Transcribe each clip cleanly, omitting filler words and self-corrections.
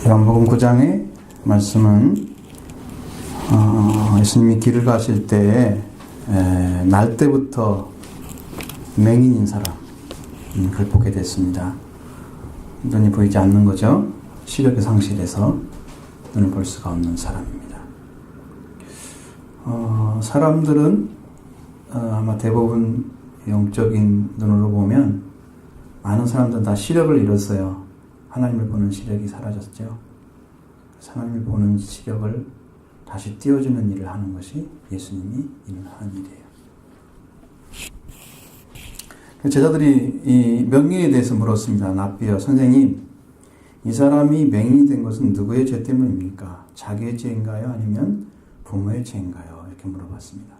요한복음 9장의 말씀은 예수님이 길을 가실 때 날 때부터 맹인인 사람 그걸 보게 됐습니다. 눈이 보이지 않는 거죠. 시력의 상실에서 눈을 볼 수가 없는 사람입니다. 사람들은 아마 대부분 영적인 눈으로 보면 많은 사람들은 다 시력을 잃었어요. 하나님을 보는 시력이 사라졌죠. 하나님을 보는 시력을 다시 띄워주는 일을 하는 것이 예수님이 하는 일이에요. 제자들이 이 명예에 대해서 물었습니다. 납비여, 선생님, 이 사람이 맹인이 된 것은 누구의 죄 때문입니까? 자기의 죄인가요? 아니면 부모의 죄인가요? 이렇게 물어봤습니다.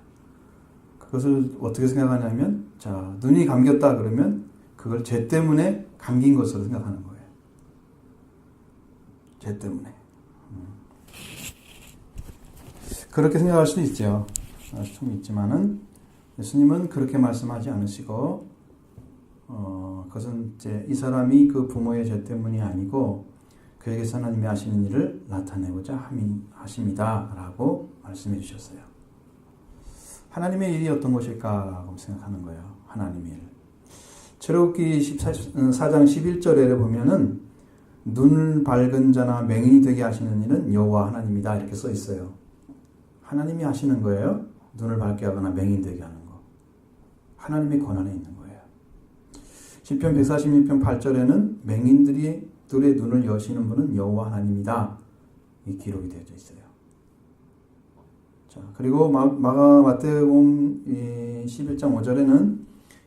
그것을 어떻게 생각하냐면, 자, 눈이 감겼다 그러면 그걸 죄 때문에 감긴 것으로 생각하는 거예요. 죄 때문에. 그렇게 생각할 수도 있죠. 좀 있지만은 예수님은 그렇게 말씀하지 않으시고, 그것은 이제 이 사람이 그 부모의 죄 때문이 아니고 그에게서 하나님이 하시는 일을 나타내고자 하십니다라고 말씀해 주셨어요. 하나님의 일이 어떤 것일까라고 생각하는 거예요. 하나님의 일. 출애굽기 4장 11절에 보면은 눈 밝은 자나 맹인이 되게 하시는 일은 여호와 하나님이다 이렇게 써 있어요. 하나님이 하시는 거예요. 눈을 밝게 하거나 맹인 되게 하는 거. 하나님의 권한에 있는 거예요. 시편 146편 8절에는 맹인들의 눈을 여시는 분은 여호와 하나님이다. 이 기록이 되어져 있어요. 자, 그리고 마태복음 11장 5절에는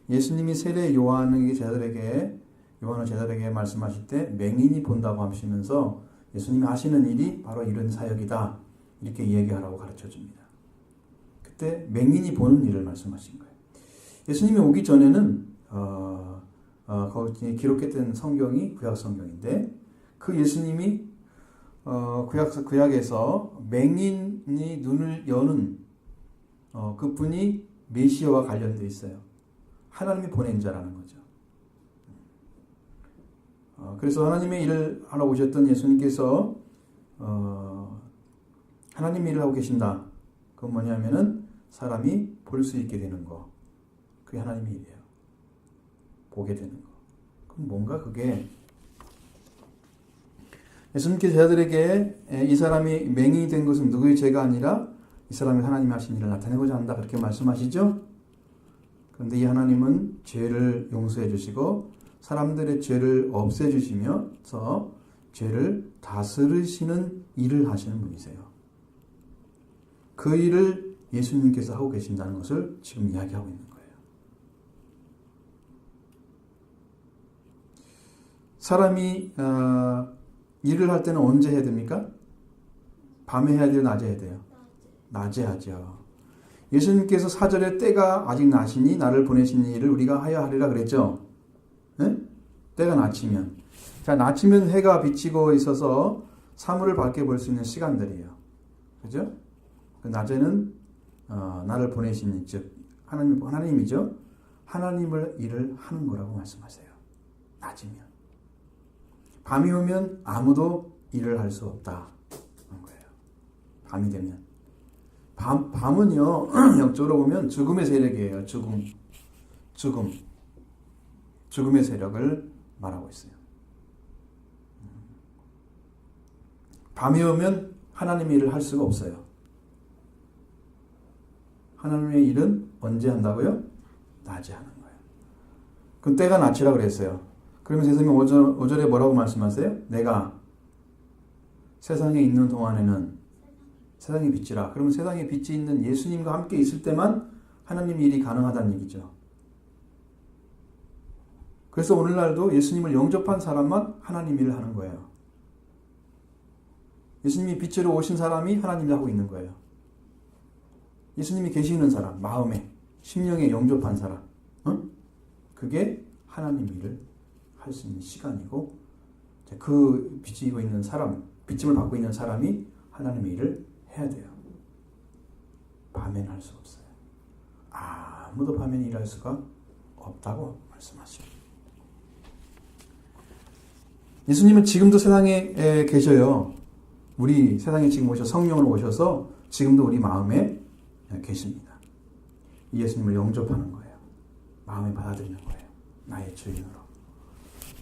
예수님이 세례 요한의 제자들에게 말씀하실 때 맹인이 본다고 하시면서 예수님이 하시는 일이 바로 이런 사역이다. 이렇게 얘기하라고 가르쳐 줍니다. 그때 맹인이 보는 일을 말씀하신 거예요. 예수님이 오기 전에는 거기 기록했던 성경이 구약 성경인데 그 예수님이 구약에서 맹인이 눈을 여는 그분이 메시아와 관련되어 있어요. 하나님이 보낸 자라는 거죠. 그래서 하나님의 일을 하러 오셨던 예수님께서 하나님 일을 하고 계신다. 그건 뭐냐면은 사람이 볼 수 있게 되는 거. 그게 하나님의 일이에요. 보게 되는 거. 그럼 뭔가 그게 예수님께서 제자들에게 이 사람이 맹인이 된 것은 누구의 죄가 아니라 이 사람이 하나님이 하신 일을 나타내고자 한다. 그렇게 말씀하시죠? 그런데 이 하나님은 죄를 용서해 주시고 사람들의 죄를 없애 주시면서 죄를 다스리시는 일을 하시는 분이세요. 그 일을 예수님께서 하고 계신다는 것을 지금 이야기하고 있는 거예요. 사람이 일을 할 때는 언제 해야 됩니까? 밤에 해야 돼요? 낮에 해야 돼요? 낮에 하죠. 예수님께서 4절에 때가 아직 낮이니 나를 보내신 일을 우리가 하여 하리라 그랬죠. 네? 때가 낮이면. 자, 낮이면 해가 비치고 있어서 사물을 밝게 볼 수 있는 시간들이에요. 그죠? 낮에는 나를 보내신 즉 하나님이죠. 하나님을 일을 하는 거라고 말씀하세요. 낮이면. 밤이 오면 아무도 일을 할 수 없다. 그런 거예요. 밤이 되면. 밤은요, 영적으로 보면 죽음의 세력이에요. 죽음의 세력을 말하고 있어요. 밤이 오면 하나님의 일을 할 수가 없어요. 하나님의 일은 언제 한다고요? 낮에 하는 거예요. 그럼 때가 낮이라고 그랬어요. 그러면서 예수님이 5절에 뭐라고 말씀하세요? 내가 세상에 있는 동안에는 세상의 빛이라. 그러면 세상에 빛이 있는 예수님과 함께 있을 때만 하나님의 일이 가능하다는 얘기죠. 그래서 오늘날도 예수님을 영접한 사람만 하나님 일을 하는 거예요. 예수님이 빛으로 오신 사람이 하나님 일을 하고 있는 거예요. 예수님이 계시는 사람, 마음에, 심령에 영접한 사람, 그게 하나님 일을 할 수 있는 시간이고, 그 빛이고 있는 사람, 빛을 받고 있는 사람이 하나님의 일을 해야 돼요. 밤에는 할 수 없어요. 아무도 밤에는 일할 수가 없다고 말씀하시죠. 예수님은 지금도 세상에 계셔요. 우리 세상에 지금 성령으로 오셔서 지금도 우리 마음에 계십니다. 예수님을 영접하는 거예요. 마음에 받아들이는 거예요. 나의 주인으로.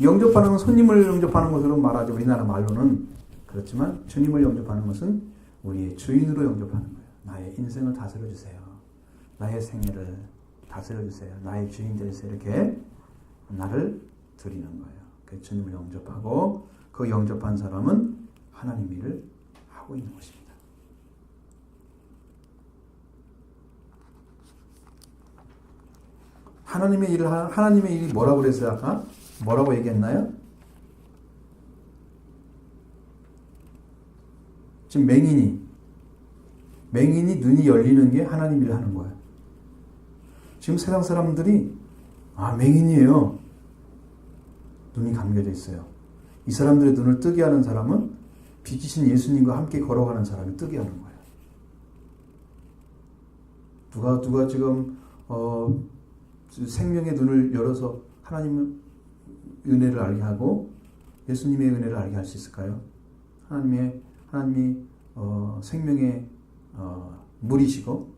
영접하는 건 손님을 영접하는 것으로 말하죠. 우리나라 말로는. 그렇지만 주님을 영접하는 것은 우리의 주인으로 영접하는 거예요. 나의 인생을 다스려 주세요. 나의 생애를 다스려 주세요. 나의 주인 되세요. 이렇게 나를 드리는 거예요. 그 주님을 영접하고 그 영접한 사람은 하나님 일을 하고 있는 것입니다. 하나님의 일이 뭐라고 그랬어요? 아까? 뭐라고 얘기했나요? 지금 맹인이 눈이 열리는 게 하나님 일을 하는 거예요. 지금 세상 사람들이 맹인이에요. 눈이 감겨져 있어요. 이 사람들의 눈을 뜨게 하는 사람은 빛이신 예수님과 함께 걸어가는 사람이 뜨게 하는 거예요. 누가 지금 생명의 눈을 열어서 하나님의 은혜를 알게 하고 예수님의 은혜를 알게 할 수 있을까요? 하나님이 생명의 물이시고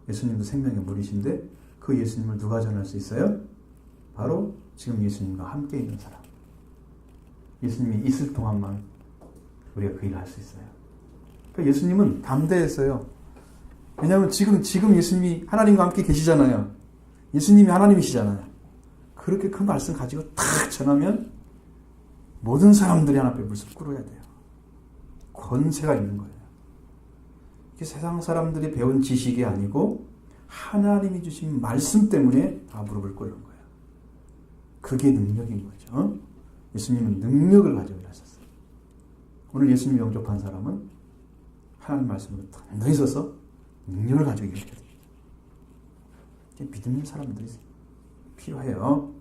예수님도 생명의 물이신데 그 예수님을 누가 전할 수 있어요? 바로 지금 예수님과 함께 있는 사람. 예수님이 있을 동안만 우리가 그 일을 할 수 있어요. 그러니까 예수님은 담대했어요. 왜냐하면 지금 예수님이 하나님과 함께 계시잖아요. 예수님이 하나님이시잖아요. 그렇게 큰 말씀 가지고 탁 전하면 모든 사람들이 하나 앞에 무릎 꿇어야 돼요. 권세가 있는 거예요. 이게 세상 사람들이 배운 지식이 아니고 하나님이 주신 말씀 때문에 다 무릎을 꿇는 거예요. 그게 능력인 거죠. 예수님은 능력을 가지고 일하셨어요. 오늘 예수님 영접한 사람은 하나님 말씀으로 단단히 서서 능력을 가지고 일해야 돼요. 믿는 사람들이 필요해요.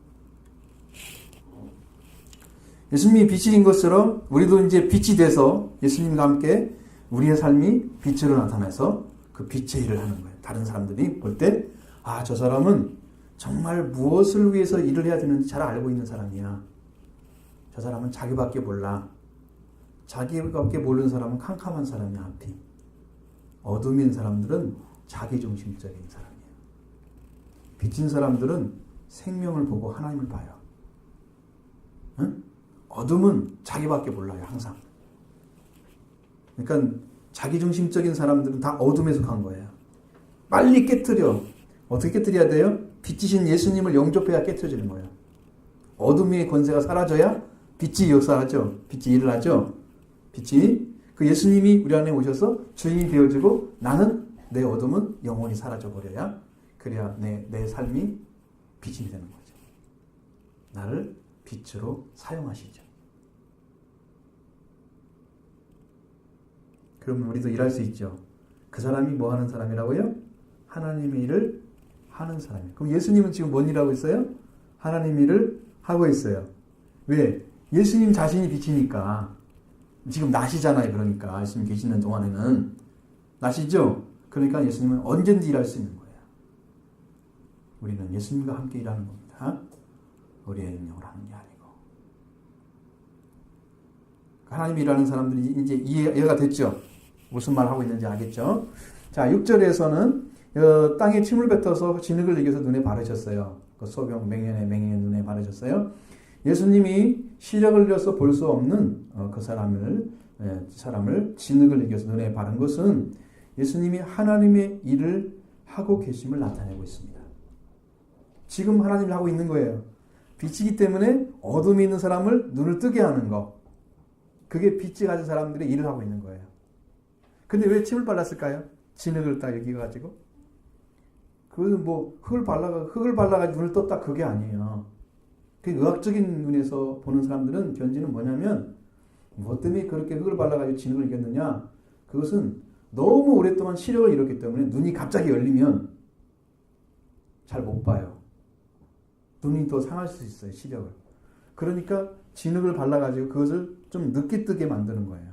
예수님이 빛인 것처럼 우리도 이제 빛이 돼서 예수님과 함께 우리의 삶이 빛으로 나타나서 그 빛의 일을 하는 거예요. 다른 사람들이 볼 때 저 사람은 정말 무엇을 위해서 일을 해야 되는지 잘 알고 있는 사람이야. 저 사람은 자기밖에 몰라. 자기밖에 모르는 사람은 캄캄한 사람이야. 앞이. 어둠인 사람들은 자기중심적인 사람이에요. 빛인 사람들은 생명을 보고 하나님을 봐요. 응? 어둠은 자기밖에 몰라요. 항상. 그러니까 자기중심적인 사람들은 다 어둠에 속한 거예요. 빨리 깨트려. 어떻게 깨트려야 돼요? 빛이신 예수님을 영접해야 깨트려지는 거예요. 어둠의 권세가 사라져야 빛이 역사하죠. 빛이 일을 하죠. 빛이 그 예수님이 우리 안에 오셔서 주인이 되어지고 나는 내 어둠은 영원히 사라져 버려야 그래야 내 삶이 빛이 되는 거죠. 나를 빛으로 사용하시죠. 그러면 우리도 일할 수 있죠. 그 사람이 뭐 하는 사람이라고요? 하나님의 일을 하는 사람이에요. 그럼 예수님은 지금 뭔 일하고 있어요? 하나님 일을 하고 있어요. 왜? 예수님 자신이 빛이니까. 지금 낮이잖아요. 그러니까 예수님 계시는 동안에는 낮이죠. 그러니까 예수님은 언제든지 일할 수 있는 거예요. 우리는 예수님과 함께 일하는 겁니다. 우리의 능력을 하는 게 아니고. 하나님 일하는 사람들이 이제 이해가 됐죠. 무슨 말 하고 있는지 알겠죠. 자, 6절에서는 땅에 침을 뱉어서 진흙을 이겨서 눈에 바르셨어요. 그 소병 맹인의 눈에 바르셨어요. 예수님이 시력을 잃어서 볼 수 없는 그 사람을 진흙을 이겨서 눈에 바른 것은 예수님이 하나님의 일을 하고 계심을 나타내고 있습니다. 지금 하나님이 하고 있는 거예요. 빛이기 때문에 어둠이 있는 사람을 눈을 뜨게 하는 거. 그게 빛이 가진 사람들이 일을 하고 있는 거예요. 근데 왜 침을 발랐을까요? 진흙을 딱 여기가지고. 그것은 흙을 발라가지고 눈을 떴다 그게 아니에요. 그 의학적인 눈에서 보는 사람들은 견지는 뭐냐면 뭐 때문에 그렇게 흙을 발라가지고 진흙을 이겼느냐? 그것은 너무 오랫동안 시력을 잃었기 때문에 눈이 갑자기 열리면 잘 못 봐요. 눈이 더 상할 수 있어요. 시력을. 그러니까 진흙을 발라가지고 그것을 좀 늦게 뜨게 만드는 거예요.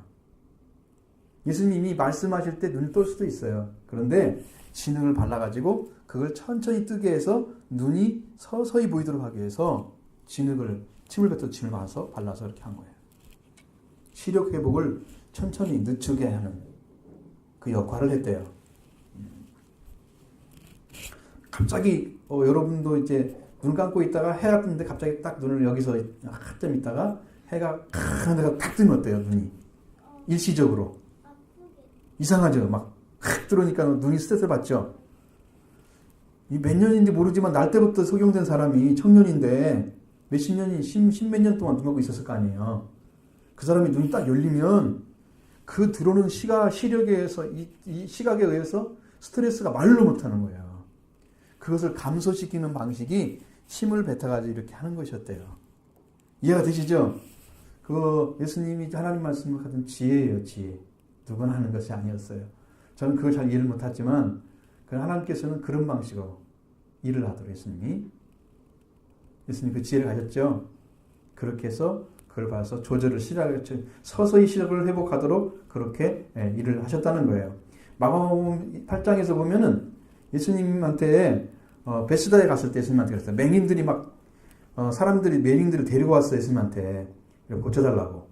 예수님이 말씀하실 때 눈이 뜰 수도 있어요. 그런데 진흙을 발라가지고 그걸 천천히 뜨게 해서 눈이 서서히 보이도록 하기 위해서 진흙을 침을 뱉어 침을 발라서 이렇게 한 거예요. 시력 회복을 천천히 늦추게 하는 그 역할을 했대요. 갑자기 여러분도 이제 눈 감고 있다가 해가 뜨는데 갑자기 딱 눈을 여기서 한참 있다가 해가 탁 내가 탁 뜨면 어때요? 눈이 일시적으로 이상하죠. 막 들어오니까 눈이 스트레스를 받죠. 이 몇 년인지 모르지만 날 때부터 소경된 사람이 청년인데 몇십 년이 십몇 년 동안 눈 감고 있었을 거 아니에요. 그 사람이 눈이 딱 열리면 그 들어오는 시력에 의해서 이 시각에 의해서 스트레스가 말로 못하는 거예요. 그것을 감소시키는 방식이 침을 뱉어가지고 이렇게 하는 것이었대요. 이해가 되시죠? 그 예수님이 하나님 말씀을 하던 지혜예요, 지혜. 누구나 하는 것이 아니었어요. 저는 그걸 잘 이해를 못했지만 하나님께서는 그런 방식으로 일을 하도록 예수님 그 지혜를 가졌죠. 그렇게 해서 그걸 봐서 조절을 서서히 시력을 회복하도록 그렇게 일을 하셨다는 거예요. 마가복음 8장에서 보면은 예수님한테 베스다에 갔을 때 예수님한테 그랬어요. 맹인들이 막 맹인들을 데리고 왔어요. 예수님한테 고쳐달라고.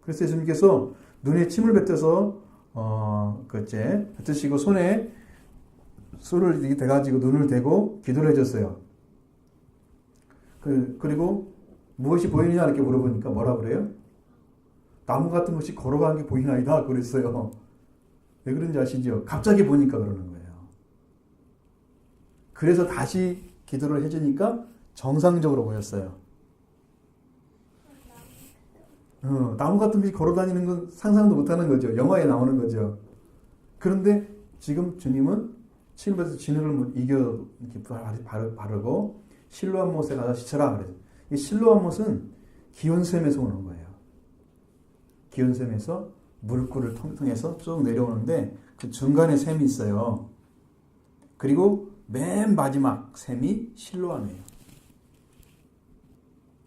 그래서 예수님께서 눈에 침을 뱉어서 뱉으시고 손에 술을 대가지고 눈을 대고 기도를 해줬어요. 그리고 무엇이 보이느냐 이렇게 물어보니까 뭐라 그래요? 나무 같은 것이 걸어가는 게 보이나이다 그랬어요. 왜 그런지 아시죠? 갑자기 보니까 그러는 거예요. 그래서 다시 기도를 해주니까 정상적으로 보였어요. 나무 같은 것이 걸어다니는 건 상상도 못하는 거죠. 영화에 나오는 거죠. 그런데 지금 주님은 침을뱉어서 진흙을 이겨 이렇게 바르고 실로암 못에 가서 씻어라 그래요. 이 실로암 못은 기온샘에서 오는 거예요. 기온샘에서 물구를 통해서 쭉 내려오는데 그 중간에 샘이 있어요. 그리고 맨 마지막 샘이 실로암이에요.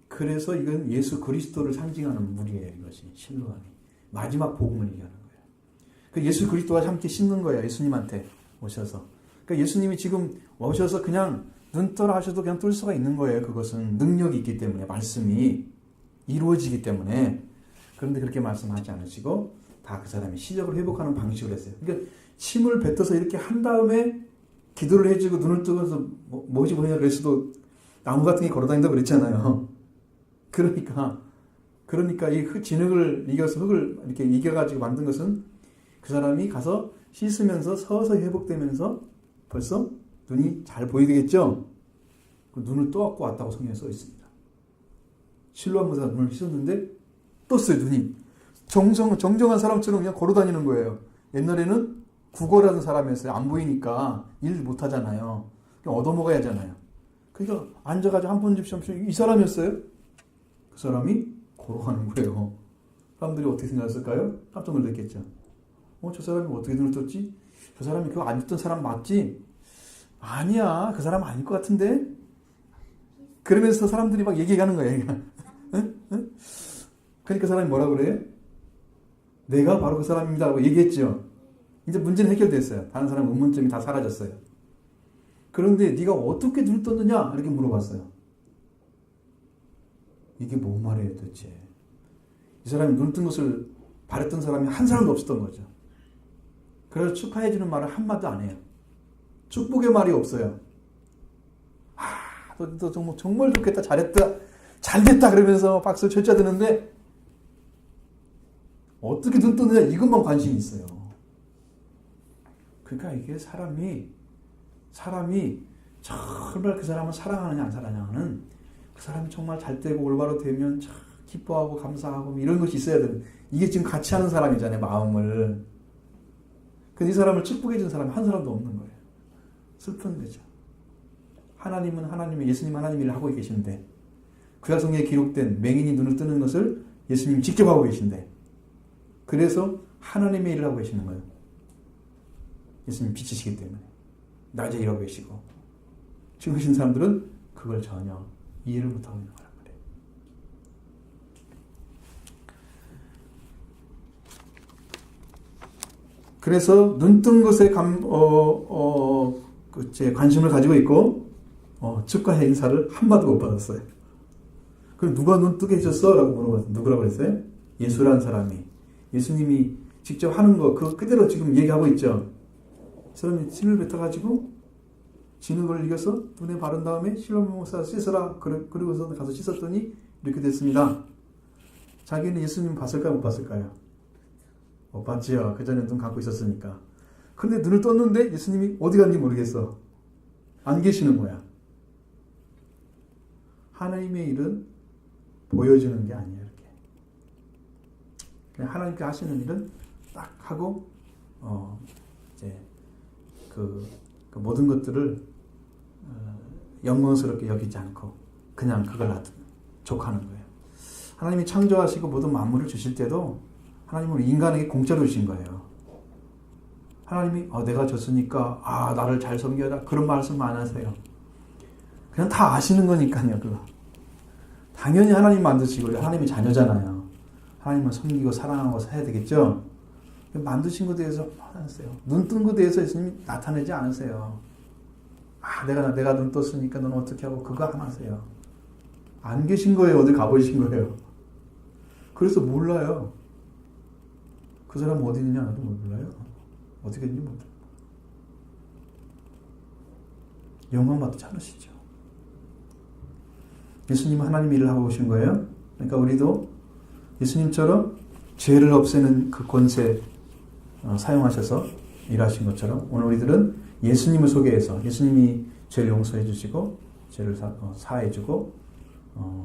그래서 이건 예수 그리스도를 상징하는 물이에요. 이것이 실로암이. 마지막 복음을 얘기하는 거예요. 그 예수 그리스도와 함께 씻는 거예요. 예수님한테 오셔서. 그러니까 예수님이 지금 오셔서 그냥 눈 떠라 하셔도 그냥 뜰 수가 있는 거예요. 그것은 능력이 있기 때문에 말씀이 이루어지기 때문에. 그런데 그렇게 말씀하지 않으시고 다 그 사람이 시력을 회복하는 방식으로 했어요. 그러니까 침을 뱉어서 이렇게 한 다음에 기도를 해주고 눈을 뜨고서 뭐지 보냐 그랬어도 나무 같은 게 걸어다닌다고 그랬잖아요. 그러니까 이 진흙을 이겨서 흙을 이렇게 이겨가지고 만든 것은 그 사람이 가서 씻으면서 서서히 회복되면서 벌써 눈이 잘 보이겠죠? 그 눈을 떠갖고 왔다고 성경에 써 있습니다. 실로암 못에서 눈을 씻었는데 떴어요, 눈이. 정정한 사람처럼 그냥 걸어다니는 거예요. 옛날에는 구걸하는 사람이었어요. 안 보이니까 일 못하잖아요. 그냥 얻어먹어야 하잖아요. 그러니까 앉아가지고 한 번 집시 이 사람이었어요. 그 사람이 걸어가는 거예요. 사람들이 어떻게 생각했을까요? 깜짝 놀랐겠죠. 저 사람이 어떻게 눈을 떴지? 저 사람이 그거 안 듣던 사람 맞지? 아니야, 그 사람 아닐 것 같은데? 그러면서 사람들이 막 얘기하는 거예요. 응? 그러니까 사람이 뭐라 그래요? 내가 바로 그 사람입니다 라고 얘기했죠. 이제 문제는 해결됐어요. 다른 사람 의문점이 다 사라졌어요. 그런데 네가 어떻게 눈을 떴느냐? 이렇게 물어봤어요. 이게 뭔 말이에요 도대체. 이 사람이 눈 뜬 것을 바랬던 사람이 한 사람도 없었던 거죠. 그래서 축하해주는 말을 한마디도 안 해요. 축복의 말이 없어요. 너 정말 좋겠다, 잘했다, 잘됐다 그러면서 박수 쳐줘야 되는데 어떻게 눈 뜨느냐 이것만 관심이 있어요. 그러니까 이게 사람이 정말 그 사람을 사랑하느냐 안 사랑하느냐는 그 사람이 정말 잘 되고 올바로 되면 참 기뻐하고 감사하고 이런 것이 있어야 되는, 이게 지금 같이 하는 사람이잖아요, 마음을. 근데 이 사람을 축복해 준 사람이 한 사람도 없는 거예요. 슬픈 거죠. 하나님은 하나님의, 예수님 하나님 일을 하고 계시는데 구약성경에 기록된 맹인이 눈을 뜨는 것을 예수님이 직접 하고 계신데, 그래서 하나님의 일을 하고 계시는 거예요. 예수님 빛이시기 때문에 낮에 일하고 계시고, 지금 계신 사람들은 그걸 전혀 이해를 못하고 있는 거란 말이에요. 그래서 눈 뜬 것에 관심을 가지고 있고, 축하 행사를 한마디도 못 받았어요. 그럼 누가 눈 뜨게 해줬어? 라고 물어봤어요. 누구라고 그랬어요? 예수라는 사람이. 예수님이 직접 하는 거 그대로 지금 얘기하고 있죠. 사람이 침을 뱉어가지고 진흙을 이겨서 눈에 바른 다음에 실로몬 사 씻어라. 그리고서 가서 씻었더니 이렇게 됐습니다. 자기는 예수님 봤을까요? 못 봤을까요? 못 봤지요. 그 전에 눈 감고 있었으니까. 그런데 눈을 떴는데 예수님이 어디 갔는지 모르겠어. 안 계시는 거야. 하나님의 일은 보여주는 게 아니에요. 이렇게. 그냥 하나님께 하시는 일은 딱 하고 이제 그 모든 것들을 영광스럽게 여기지 않고 그냥 그걸 족하는 거예요. 하나님이 창조하시고 모든 만물을 주실 때도 하나님은 인간에게 공짜로 주신 거예요. 하나님이 내가 줬으니까 나를 잘 섬겨라 그런 말씀 안 하세요. 그냥 다 아시는 거니까요. 그거. 당연히 하나님 만드시고 하나님이 자녀잖아요. 하나님을 섬기고 사랑하고 해야 되겠죠. 만드신 것에 대해서 하세요. 눈 뜬 것에 대해서 예수님이 나타내지 않으세요. 내가 눈 떴으니까 너는 어떻게 하고 그거 안 하세요. 안 계신 거예요. 어디 가버리신 거예요. 그래서 몰라요. 그 사람 어디 있느냐 나도 몰라요. 어떻게 있는지 몰라요. 영광 받지 않으시죠. 예수님은 하나님 일을 하고 오신 거예요. 그러니까 우리도 예수님처럼 죄를 없애는 그 권세 사용하셔서 일하신 것처럼 오늘 우리들은 예수님을 소개해서 예수님이 죄를 용서해 주시고 죄를 사해 주고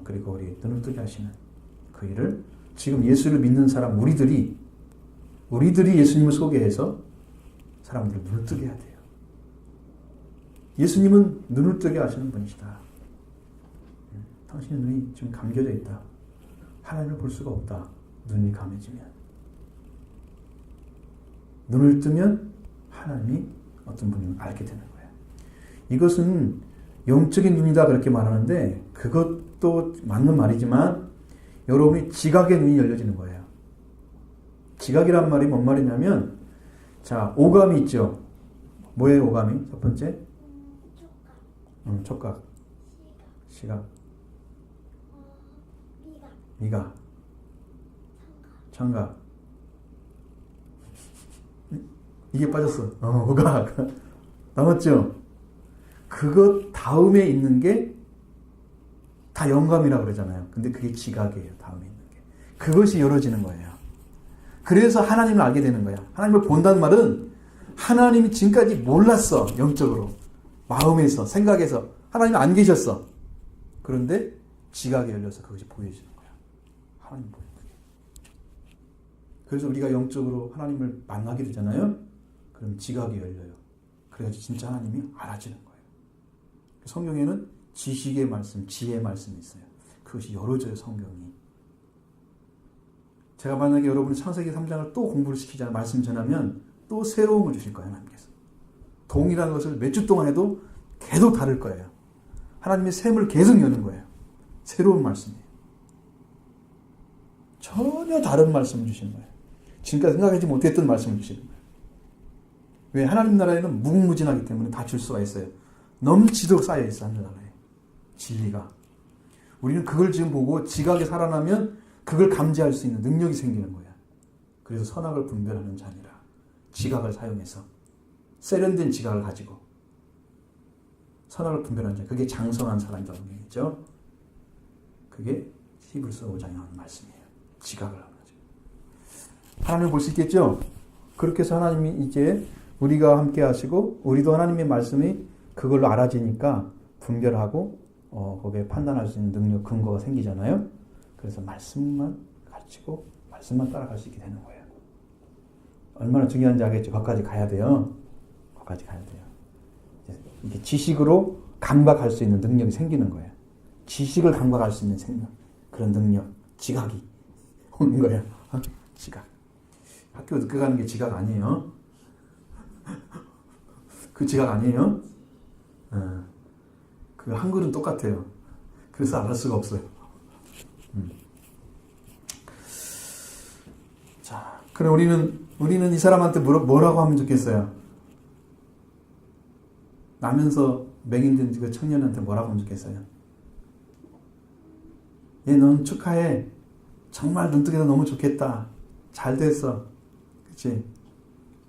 그리고 우리 눈을 뜨게 하시는 그 일을 지금 예수를 믿는 사람 우리들이 예수님을 소개해서 사람들을 눈을 뜨게 해야 돼요. 예수님은 눈을 뜨게 하시는 분이시다. 당신의 눈이 지금 감겨져 있다. 하나님을 볼 수가 없다. 눈이 감해지면. 눈을 뜨면 하나님이 어떤 분인지 알게 되는 거예요. 이것은 영적인 눈이다 그렇게 말하는데 그것도 맞는 말이지만 여러분이 지각의 눈이 열려지는 거예요. 지각이란 말이 뭔 말이냐면 자, 오감이 있죠. 뭐예요, 오감이? 첫 번째? 촉각. 시각. 미각. 청각. 이게 빠졌어. 오각. 남았죠? 그것 다음에 있는 게 다 영감이라고 그러잖아요. 근데 그게 지각이에요. 다음에 있는 게. 그것이 열어지는 거예요. 그래서 하나님을 알게 되는 거야. 하나님을 본다는 말은 하나님이 지금까지 몰랐어. 영적으로. 마음에서, 생각에서. 하나님이 안 계셨어. 그런데 지각이 열려서 그것이 보여지는 거야. 하나님 보여요. 그래서 우리가 영적으로 하나님을 만나게 되잖아요. 그럼 지각이 열려요. 그래가지고 진짜 하나님이 알아지는 거예요. 성경에는 지식의 말씀, 지혜의 말씀이 있어요. 그것이 열어져요, 성경이. 제가 만약에 여러분이 창세기 3장을 또 공부를 시키잖아요. 말씀 전하면 또 새로운 걸 주실 거예요, 하나님께서. 동일한 것을 몇 주 동안 해도 계속 다를 거예요. 하나님의 샘을 계속 여는 거예요. 새로운 말씀이에요. 전혀 다른 말씀을 주시는 거예요. 지금까지 생각하지 못했던 말씀을 주시는 거예요. 왜? 하나님 나라에는 무궁무진하기 때문에 다 줄 수가 있어요. 넘치도록 쌓여있어, 하늘나라에. 진리가. 우리는 그걸 지금 보고 지각에 살아나면 그걸 감지할 수 있는 능력이 생기는 거야. 그래서 선악을 분별하는 자니라. 지각을 사용해서. 세련된 지각을 가지고. 선악을 분별하는 자. 그게 장성한 사람이라는 얘기죠. 그게 히브리서 5장에 나오는 말씀이에요. 지각을 하는 거죠. 하나님을 볼 수 있겠죠? 그렇게 해서 하나님이 이제 우리가 함께 하시고 우리도 하나님의 말씀이 그걸로 알아지니까 분별하고 거기에 판단할 수 있는 능력, 근거가 생기잖아요. 그래서 말씀만 가르치고 말씀만 따라갈 수 있게 되는 거예요. 얼마나 중요한지 알겠죠? 거기까지 가야 돼요. 거기까지 가야 돼요. 이게 지식으로 감각할 수 있는 능력이 생기는 거예요. 지식을 감각할 수 있는 생각, 그런 능력, 지각이 오는 거예요. 지각. 학교 늦게 가는 게 지각 아니에요. 그 지각 아니에요. 그 한글은 똑같아요. 그래서 안 할 수가 없어요. 자, 그럼 우리는 이 사람한테 뭐라고 하면 좋겠어요? 나면서 맹인된 그 청년한테 뭐라고 하면 좋겠어요? 얘, 넌 축하해. 정말 눈뜨기도 너무 좋겠다. 잘 됐어. 그치?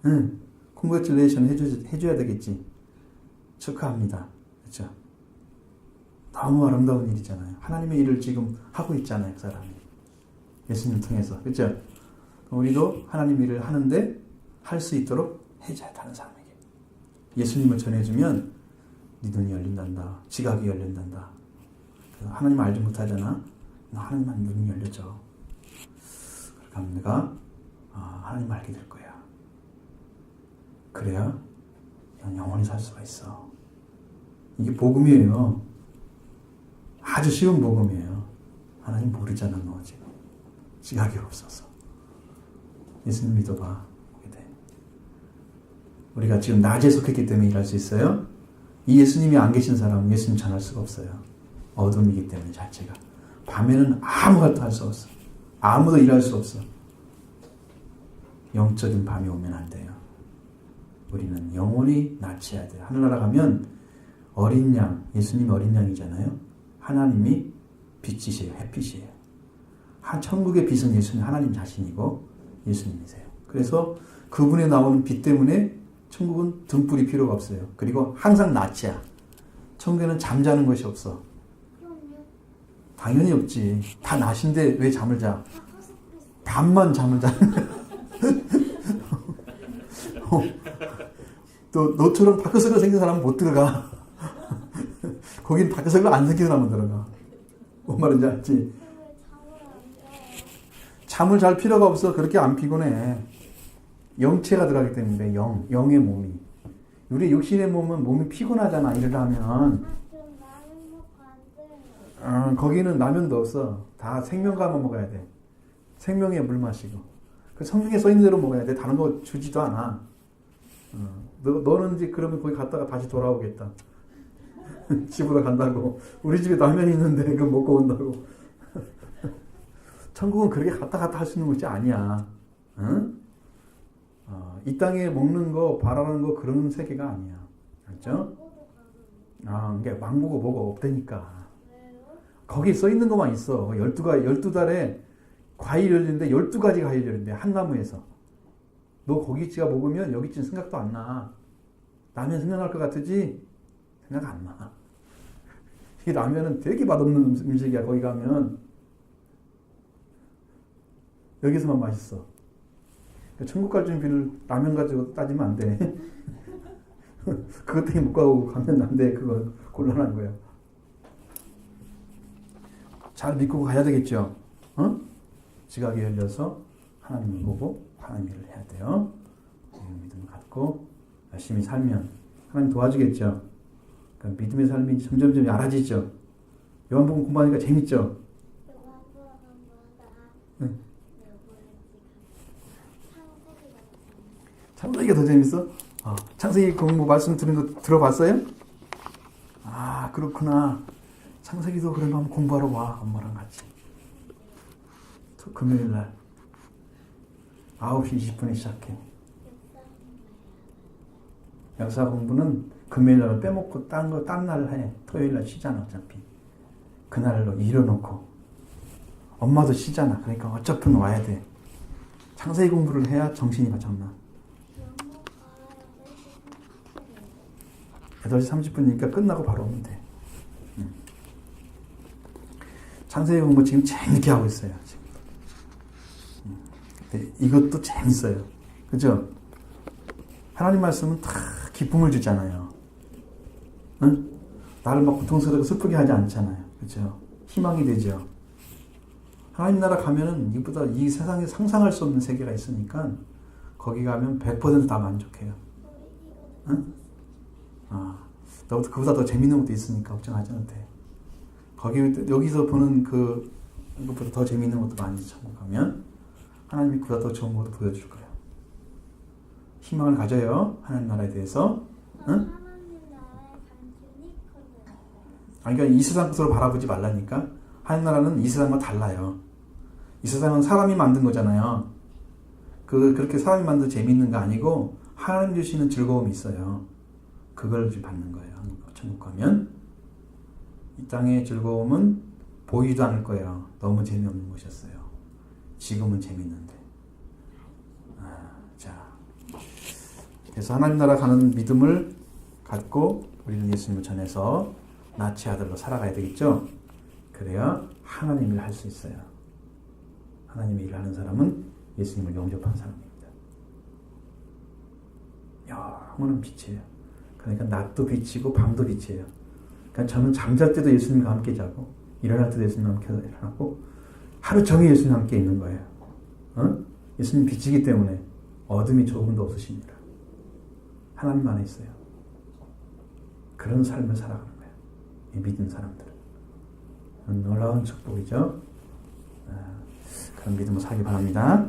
응. 콩그레츄레이션 해줘야 되겠지. 축하합니다. 그쵸? 너무 아름다운 일이잖아요. 하나님의 일을 지금 하고 있잖아요. 그 사람이. 예수님 통해서. 그쵸? 우리도 하나님 일을 하는데 할 수 있도록 해줘야 다른 사람에게. 예수님을 전해주면 네 눈이 열린단다. 지각이 열린단다. 하나님 알지 못하잖아. 하나님만 눈이 열려져. 그렇게 하면 내가 하나님 알게 될 거야. 그래야 영원히 살 수가 있어. 이게 복음이에요. 아주 쉬운 복음이에요. 하나님 모르잖아 너 지금. 지각이 없어서. 예수님 믿어봐. 보게 돼. 우리가 지금 낮에 속했기 때문에 일할 수 있어요. 이 예수님이 안 계신 사람은 예수님 전할 수가 없어요. 어둠이기 때문에 자체가. 밤에는 아무것도 할 수 없어. 아무도 일할 수 없어. 영적인 밤이 오면 안 돼요. 우리는 영원히 낮이어야 돼요. 하늘나라 가면 어린 양, 예수님 어린 양이잖아요. 하나님이 빛이세요. 햇빛이에요. 천국의 빛은 예수님 하나님 자신이고 예수님이세요. 그래서 그분에 나오는 빛 때문에 천국은 등불이 필요가 없어요. 그리고 항상 낮이야. 천국에는 잠자는 것이 없어. 당연히 없지. 다 낮인데 왜 잠을 자? 밤만 잠을 자는 거야. 또 너처럼 다크서클 생긴 사람은 못 들어가. 거긴 다크서클 안 생긴 사람은 들어가. 뭔 말인지 알지? 잠을 잘 필요가 없어. 그렇게 안 피곤해. 영체가 들어가기 때문에 영의 몸이. 우리 육신의 몸이 피곤하잖아. 일을 하면. 거기는 라면도 없어. 다 생명과만 먹어야 돼. 생명에 물 마시고. 그 성경에 써 있는 대로 먹어야 돼. 다른 거 주지도 않아. 너는 이제 그러면 거기 갔다가 다시 돌아오겠다. 집으로 간다고. 우리 집에 라면이 있는데 그거 먹고 온다고. 천국은 그렇게 갔다 할 수 있는 곳이 아니야. 응? 이 땅에 먹는 거, 바라는 거 그런 세계가 아니야. 알죠? 이게 왕보고 뭐가 없다니까. 거기 써 있는 것만 있어. 12달에 과일 열리는데 12가지 과일 열린대. 한 나무에서. 너 거기찌가 먹으면 여기찌 생각도 안 나. 라면 생각날 것 같으지? 생각 안 나. 이 라면은 되게 맛없는 음식이야. 거기 가면. 여기서만 맛있어. 천국 갈 준비를 라면 가지고 따지면 안 돼. 그것 때문에 못 가고 가면 안 돼. 그건 곤란한 거야. 잘 믿고 가야 되겠죠. 지각이 열려서 하나님을 보고 하나님 일을 해야 돼요. 믿음을 갖고 열심히 살면 하나님 도와주겠죠. 그러니까 믿음의 삶이 점점 얇아지죠. 요한복음 공부하니까 재밌죠. 응. 창세기가 더 재밌어? 창세기 공부 말씀 들은 거 들어봤어요? 그렇구나. 창세기도 그러면 한번 공부하러 와. 엄마랑 같이. 금요일날 9시 20분에 시작해. 역사 공부는 금요일날 빼먹고 딴 날 해. 토요일날 쉬잖아 어차피. 그날로 일어놓고 엄마도 쉬잖아. 그러니까 어차피 와야 돼. 창세기 공부를 해야 정신이 맞췄나. 8시 30분이니까 끝나고 바로 오면 돼. 창세기 공부 지금 재밌게 하고 있어요. 지금. 근데 이것도 재밌어요. 그죠? 하나님 말씀은 다 기쁨을 주잖아요. 응? 나를 막 고통스럽고 슬프게 하지 않잖아요. 그죠? 희망이 되죠. 하나님 나라 가면은 이보다 이 세상에 상상할 수 없는 세계가 있으니까 거기 가면 100% 만족해요. 응? 그보다 더 재밌는 것도 있으니까 걱정하지 않아도 돼. 여기서 보는 그것보다 더 재밌는 것도 많이 찾아가면 하나님이 그보다 더 좋은 것도 보여줄 거예요. 희망을 가져요. 하나님 나라에 대해서. 응? 그러니까 이 세상 것으로 바라보지 말라니까. 하나님 나라는 이 세상과 달라요. 이 세상은 사람이 만든 거잖아요. 그렇게 사람이 만든 재미있는 거 아니고 하나님 주시는 즐거움이 있어요. 그걸 지금 받는 거예요. 천국 가면 이 땅의 즐거움은 보이지도 않을 거예요. 너무 재미없는 것이었어요. 지금은 재밌는데. 자, 그래서 하나님 나라 가는 믿음을 갖고 우리는 예수님을 전해서 낫의 아들로 살아가야 되겠죠. 그래야 하나님 일을 할 수 있어요. 하나님의 일을 하는 사람은 예수님을 영접한 사람입니다. 영원한 빛이에요. 그러니까 낮도 빛이고 밤도 빛이에요. 그러니까 저는 잠잘 때도 예수님과 함께 자고 일어날 때도 예수님과 함께 일어나고 하루 종일 예수님과 함께 있는 거예요. 예수님 빛이기 때문에 어둠이 조금도 없으십니다. 하나님 안에 있어요. 그런 삶을 살아가는 거예요. 이 믿는 사람들은. 놀라운 축복이죠. 그런 믿음을 살기 바랍니다.